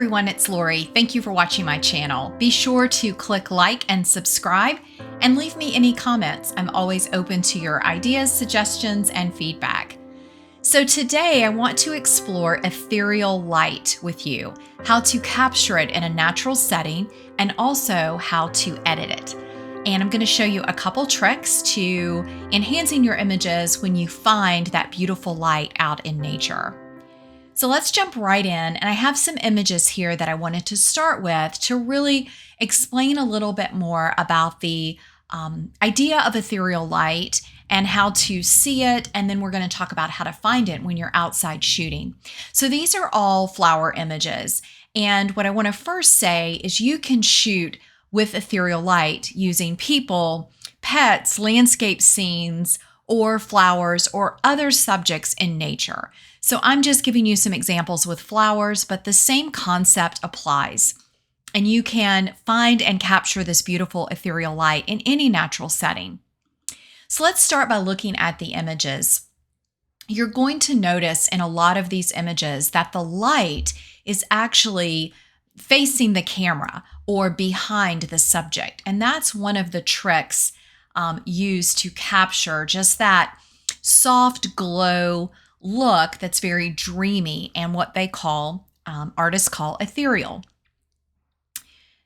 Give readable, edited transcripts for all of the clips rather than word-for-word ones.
Everyone, it's Lori. Thank you for watching my channel. Be sure to click like and subscribe and leave me any comments. I'm always open to your ideas, suggestions, and feedback. So today I want to explore ethereal light with you, how to capture it in a natural setting, and also how to edit it. And I'm going to show you a couple tricks to enhancing your images when you find that beautiful light out in nature. So let's jump right in, and I have some images here that I wanted to start with to really explain a little bit more about the idea of ethereal light and how to see it, and then we're going to talk about how to find it when you're outside shooting. So these are all flower images, and what I want to first say is you can shoot with ethereal light using people, pets, landscape scenes, or flowers or other subjects in nature. So I'm just giving you some examples with flowers, but the same concept applies. And you can find and capture this beautiful ethereal light in any natural setting. So let's start by looking at the images. You're going to notice in a lot of these images that the light is actually facing the camera or behind the subject. And that's one of the tricks used to capture just that soft glow look that's very dreamy and what they call, artists call ethereal.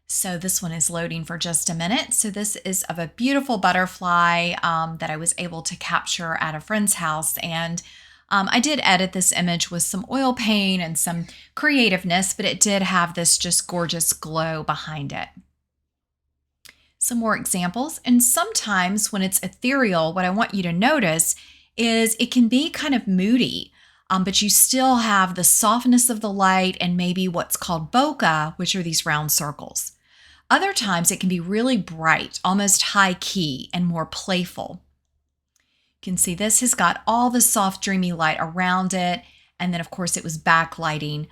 So this one is loading for just a minute. So this is of a beautiful butterfly that I was able to capture at a friend's house. And I did edit this image with some oil paint and some creativeness, but it did have this just gorgeous glow behind it. Some more examples. And sometimes when it's ethereal, what I want you to notice is it can be kind of moody, but you still have the softness of the light and maybe what's called bokeh, which are these round circles. Other times it can be really bright, almost high key and more playful. You can see this has got all the soft, dreamy light around it. And then of course it was backlighting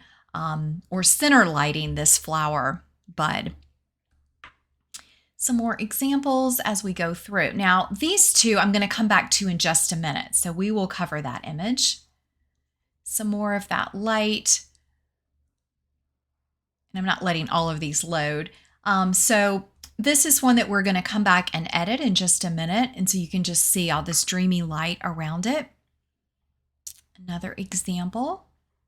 or center lighting this flower bud. Some more examples as we go through. Now, these two I'm going to come back to in just a minute, so we will cover that image. Some more of that light. And I'm not letting all of these load. So this is one that we're going to come back and edit in just a minute, and so you can just see all this dreamy light around it. Another example.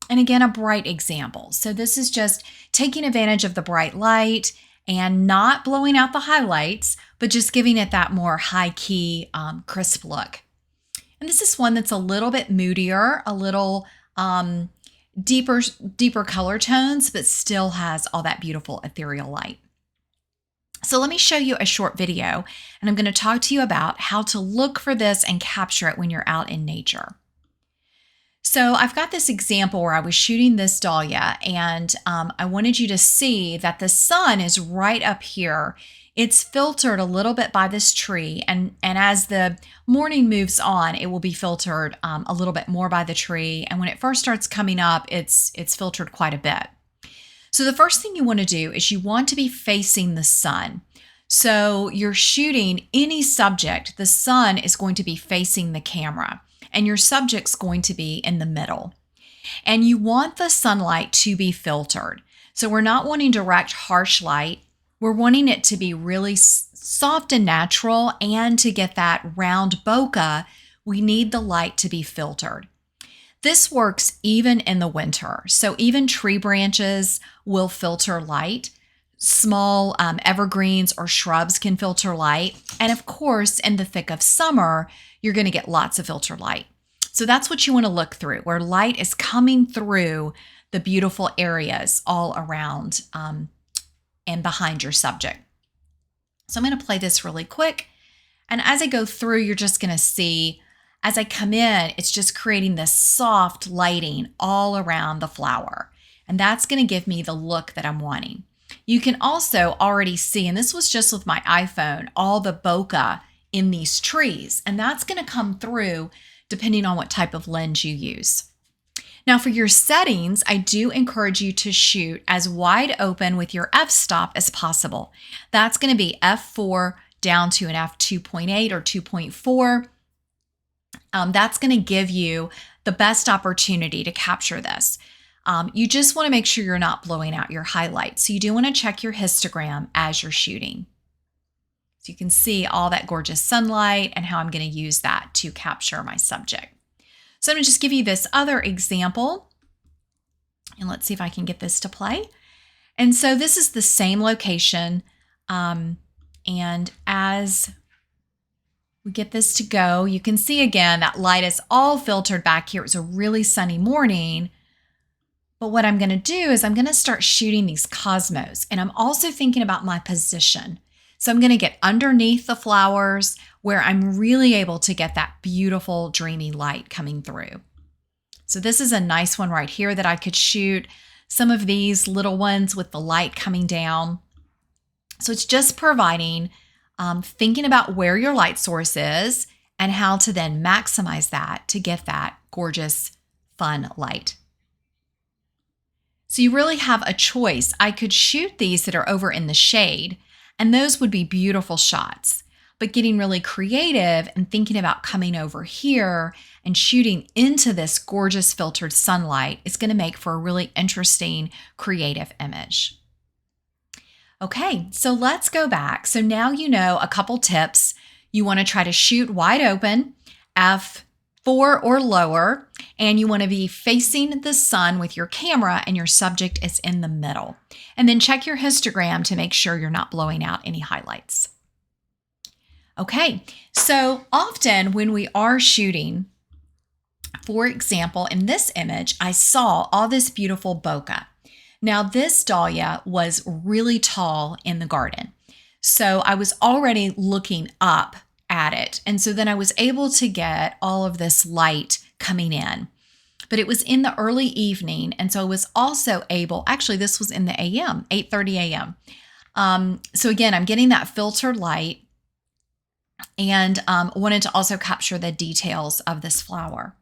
And again, a bright example. So this is just taking advantage of the bright light and not blowing out the highlights, but just giving it that more high-key, crisp look. And this is one that's a little bit moodier, a little deeper color tones, but still has all that beautiful ethereal light. So let me show you a short video, and I'm going to talk to you about how to look for this and capture it when you're out in nature. So I've got this example where I was shooting this dahlia, and I wanted you to see that the sun is right up here. It's filtered a little bit by this tree, and as the morning moves on, it will be filtered a little bit more by the tree. And when it first starts coming up, it's filtered quite a bit. So the first thing you want to do is you want to be facing the sun. So you're shooting any subject, the sun is going to be facing the camera, and your subject's going to be in the middle. And you want the sunlight to be filtered. So we're not wanting direct, harsh light. We're wanting it to be really soft and natural, and to get that round bokeh, we need the light to be filtered. This works even in the winter. So even tree branches will filter light. Small evergreens or shrubs can filter light. And of course, in the thick of summer, you're going to get lots of filtered light. So that's what you want to look through, where light is coming through the beautiful areas all around and behind your subject. So I'm going to play this really quick. And as I go through, you're just going to see, as I come in, it's just creating this soft lighting all around the flower. And that's going to give me the look that I'm wanting. You can also already see, and this was just with my iPhone, all the bokeh in these trees. And that's going to come through depending on what type of lens you use. Now for your settings, I do encourage you to shoot as wide open with your f-stop as possible. That's going to be f4 down to an f2.8 or 2.4. That's going to give you the best opportunity to capture this. You just want to make sure you're not blowing out your highlights. So you do want to check your histogram as you're shooting. So you can see all that gorgeous sunlight and how I'm going to use that to capture my subject. So I'm going to just give you this other example. And let's see if I can get this to play. And so this is the same location. And as we get this to go, you can see again that light is all filtered back here. It was a really sunny morning. But what I'm going to do is I'm going to start shooting these cosmos. And I'm also thinking about my position. So I'm going to get underneath the flowers where I'm really able to get that beautiful, dreamy light coming through. So this is a nice one right here that I could shoot. Some of these little ones with the light coming down. So it's just providing, thinking about where your light source is and how to then maximize that to get that gorgeous, fun light. So you really have a choice. I could shoot these that are over in the shade, and those would be beautiful shots. But getting really creative and thinking about coming over here and shooting into this gorgeous filtered sunlight is going to make for a really interesting, creative image. Okay, so let's go back. So now you know a couple tips. You want to try to shoot wide open, f4 or lower, and you want to be facing the sun with your camera and your subject is in the middle. And then check your histogram to make sure you're not blowing out any highlights. Okay, so often when we are shooting, for example, in this image, I saw all this beautiful bokeh. Now this dahlia was really tall in the garden. So I was already looking up at it. And so then I was able to get all of this light coming in. But it was in the early evening. And so I was also able, actually this was in the AM, 8:30 a.m. So again, I'm getting that filtered light and wanted to also capture the details of this flower.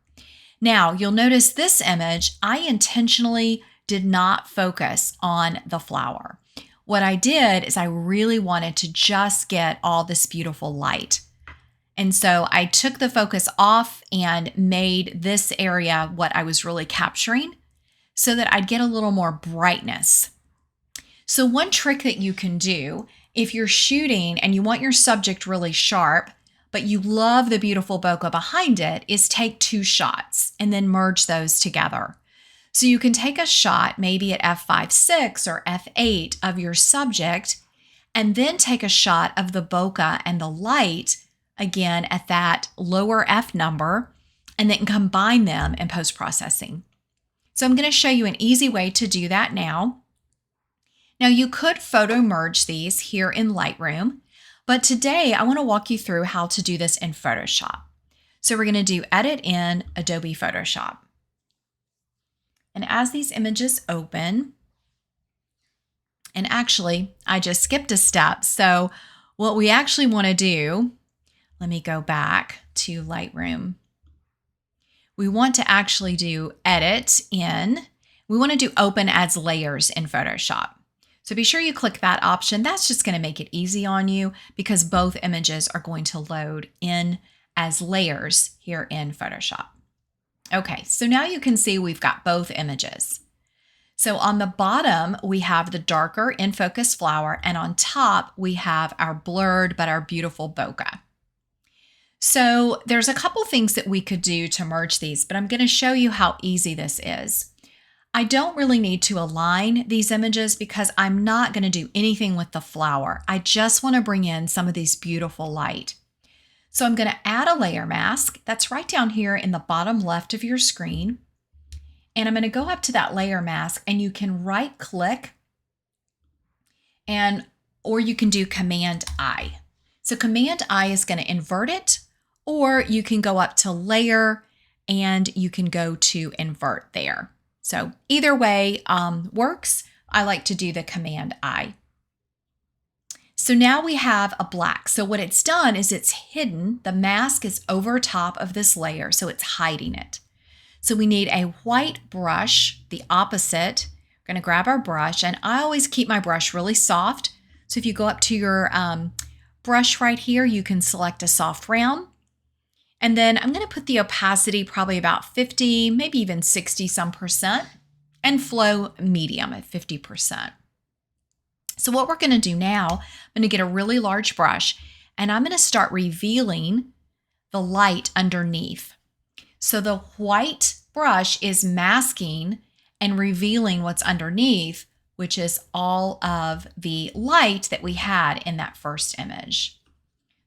Now you'll notice this image, I intentionally did not focus on the flower. What I did is I really wanted to just get all this beautiful light. And so I took the focus off and made this area what I was really capturing so that I'd get a little more brightness. So one trick that you can do if you're shooting and you want your subject really sharp, but you love the beautiful bokeh behind it, is take 2 shots and then merge those together. So you can take a shot maybe at f5.6 or f8 of your subject, and then take a shot of the bokeh and the light, again at that lower f number, and then combine them in post-processing. So I'm going to show you an easy way to do that now. Now you could photo merge these here in Lightroom, but today I want to walk you through how to do this in Photoshop. So we're going to do Edit in Adobe Photoshop. And as these images open, and actually I just skipped a step. So what we actually want to do, let me go back to Lightroom. We want to actually do Edit in, we want to do Open as Layers in Photoshop. So be sure you click that option. That's just going to make it easy on you because both images are going to load in as layers here in Photoshop. Okay, so now you can see we've got both images. So on the bottom, we have the darker in focus flower, and on top, we have our blurred but our beautiful bokeh. So there's a couple things that we could do to merge these, but I'm going to show you how easy this is. I don't really need to align these images because I'm not going to do anything with the flower. I just want to bring in some of these beautiful light. So I'm going to add a layer mask. That's right down here in the bottom left of your screen. And I'm going to go up to that layer mask, and you can right click or you can do Command I. So Command I is going to invert it, or you can go up to layer and you can go to invert there. So either way works. I like to do the Command I. So now we have a black. So what it's done is it's hidden. The mask is over top of this layer, so it's hiding it. So we need a white brush, the opposite. We're going to grab our brush, and I always keep my brush really soft. So if you go up to your brush right here, you can select a soft round. And then I'm going to put the opacity probably about 50, maybe even 60 some percent. and flow medium at 50%. So what we're going to do now, I'm going to get a really large brush and I'm going to start revealing the light underneath. So the white brush is masking and revealing what's underneath, which is all of the light that we had in that first image.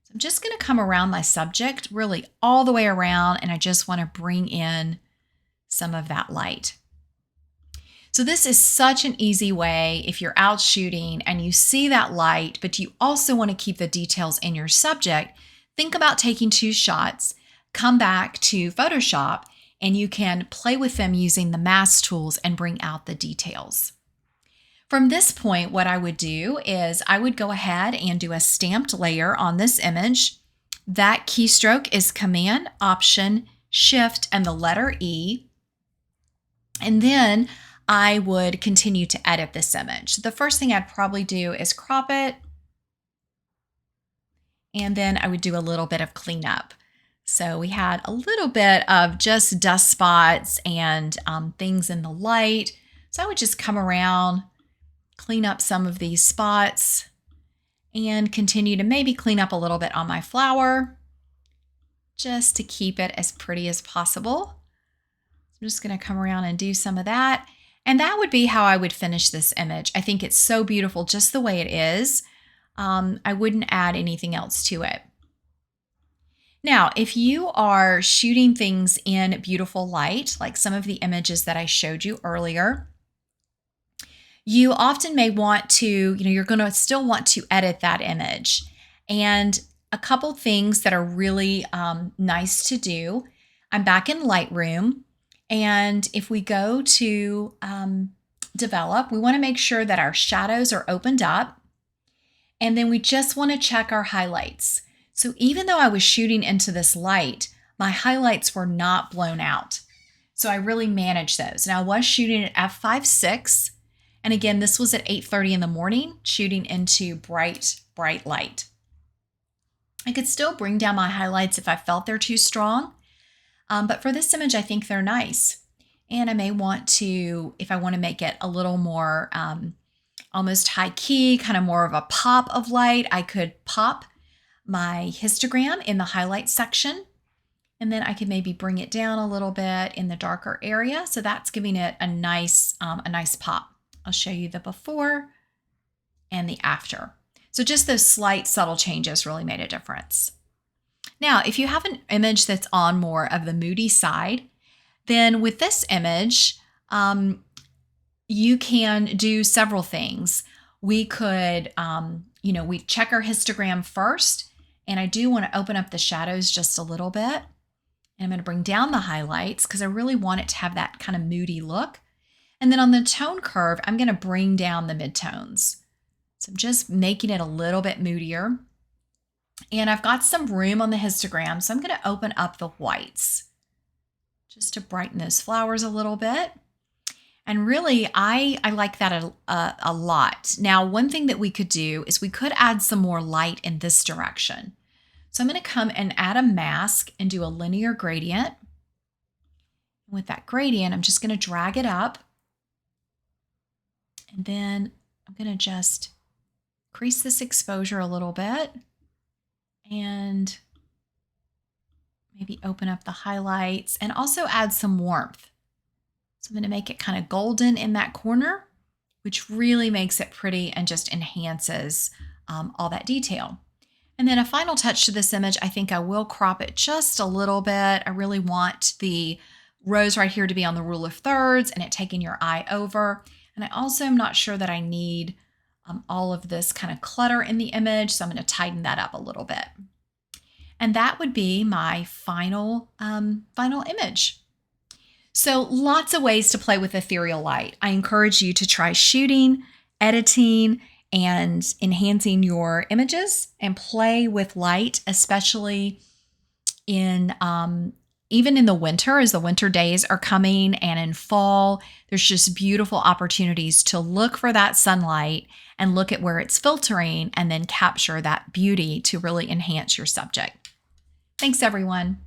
So I'm just going to come around my subject really all the way around, and I just want to bring in some of that light. So this is such an easy way if you're out shooting and you see that light, but you also want to keep the details in your subject. Think about taking 2 shots, come back to Photoshop, and you can play with them using the mask tools and bring out the details. From this point, what I would do is I would go ahead and do a stamped layer on this image. That keystroke is Command, Option, Shift, and the letter E. And then I would continue to edit this image. The first thing I'd probably do is crop it, and then I would do a little bit of cleanup. So we had a little bit of just dust spots and things in the light. So I would just come around, clean up some of these spots, and continue to maybe clean up a little bit on my flower just to keep it as pretty as possible. I'm just going to come around and do some of that. And that would be how I would finish this image. I think it's so beautiful just the way it is. I wouldn't add anything else to it. Now, if you are shooting things in beautiful light, like some of the images that I showed you earlier, you often may want to, you're going to still want to edit that image. And a couple things that are really nice to do. I'm back in Lightroom. And if we go to develop, we want to make sure that our shadows are opened up. And then we just want to check our highlights. So even though I was shooting into this light, my highlights were not blown out. So I really managed those. Now I was shooting at f5.6. And again, this was at 8:30 in the morning, shooting into bright, bright light. I could still bring down my highlights if I felt they're too strong. But for this image, I think they're nice. And I may want to, if I want to make it a little more almost high key, kind of more of a pop of light, I could pop my histogram in the highlight section. And then I could maybe bring it down a little bit in the darker area. So that's giving it a nice pop. I'll show you the before and the after. So just those slight subtle changes really made a difference. Now, if you have an image that's on more of the moody side, then with this image, you can do several things. We could, we check our histogram first, and I do want to open up the shadows just a little bit. And I'm going to bring down the highlights because I really want it to have that kind of moody look. And then on the tone curve, I'm going to bring down the midtones. So I'm just making it a little bit moodier. And I've got some room on the histogram, so I'm going to open up the whites just to brighten those flowers a little bit. And really, I like that a lot. Now, one thing that we could do is we could add some more light in this direction. So I'm going to come and add a mask and do a linear gradient. With that gradient, I'm just going to drag it up. And then I'm going to just increase this exposure a little bit. And maybe open up the highlights and also add some warmth. So I'm going to make it kind of golden in that corner, which really makes it pretty and just enhances all that detail. And then a final touch to this image, I think I will crop it just a little bit. I really want the rose right here to be on the rule of thirds and it taking your eye over. And I also am not sure that I need all of this kind of clutter in the image, so I'm going to tighten that up a little bit. And that would be my final image. So lots of ways to play with ethereal light. I encourage you to try shooting, editing, and enhancing your images and play with light, especially in even in the winter, as the winter days are coming, and in fall, there's just beautiful opportunities to look for that sunlight and look at where it's filtering and then capture that beauty to really enhance your subject. Thanks, everyone.